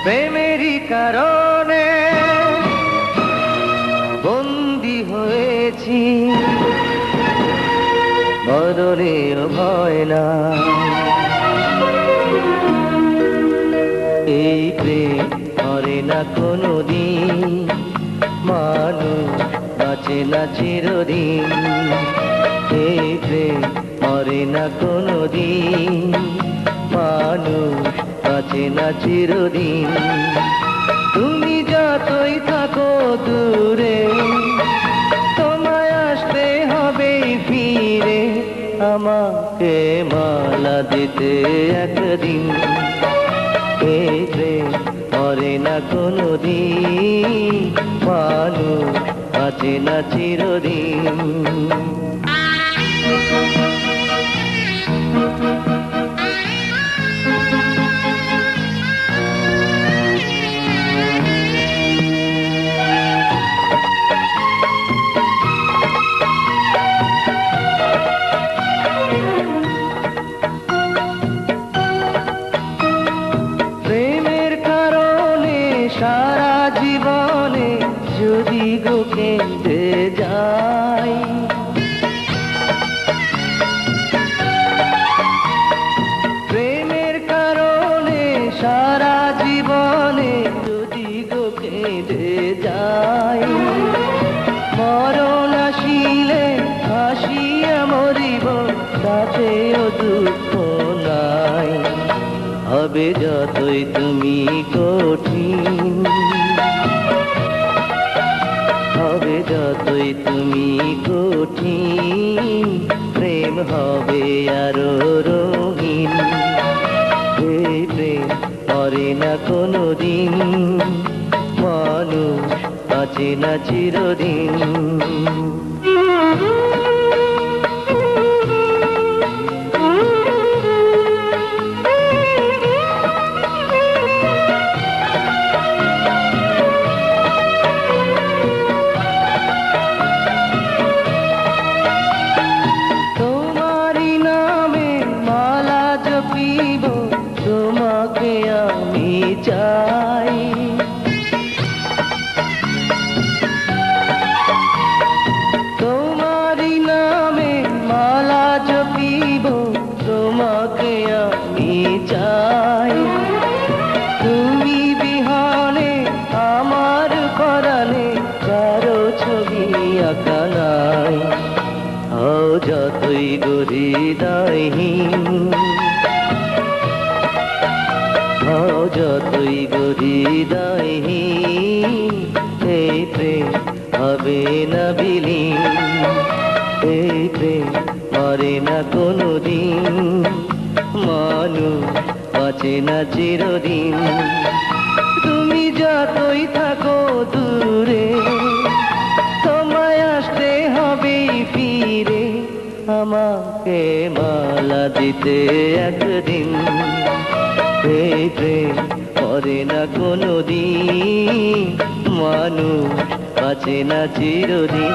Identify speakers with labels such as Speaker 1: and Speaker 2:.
Speaker 1: প্রেমেরই কারণে বন্দী হয়েছি, মরণেও ভয় না। এই প্রেম মরে না কোনোদিন, মানুষ বাঁচে না চিরদিন। এই প্রেম মরে না কোনোদিন, মানুষ বাঁচে না চিরদিন। তুমি যতই থাকো দূরে, তোমায় আসতে হবে ফিরে, আমাকে মালা দিতে একদিন। এই প্রেম মরে না কোনোদিন, মানুষ বাঁচে না চিরদিন। সারা জীবনে যদি গো কেঁদে যাই, প্রেমের কারণে সারা জীবনে যদি গো কেঁদে যাই, মরণ আসিলে হাসিয়া মরিব, তাতেও দুঃখ নাই। হবে যতই তুমি কঠিন, হবে যতই তুমি কঠিন, প্রেম হবে আরো রঙিন। এই প্রেম মরে না কোনোদিন, মানুষ বাঁচে না চিরদিন। তোমাকে আমি চাই, তোমারই নামে মালা জপিব, তোমাকে আমি চাই। তুমি বিহানে আমার পরাণে কারো ছবি আঁকা নাই। হও যতই হৃদয়হীন, হও যতই হৃদয়হীন, এই প্রেম হবে না বিলীন। এই প্রেম মরে না কোনোদিন, মানুষ বাঁচে না চিরদিন। তুমি যতই থাকো দূরে, তোমায় আসতে হবে ফিরে, আমাকে মালা দিতে একদিন। এই প্রেম মরে না কোনোদিন, মানুষ বাঁচে না চিরদিন।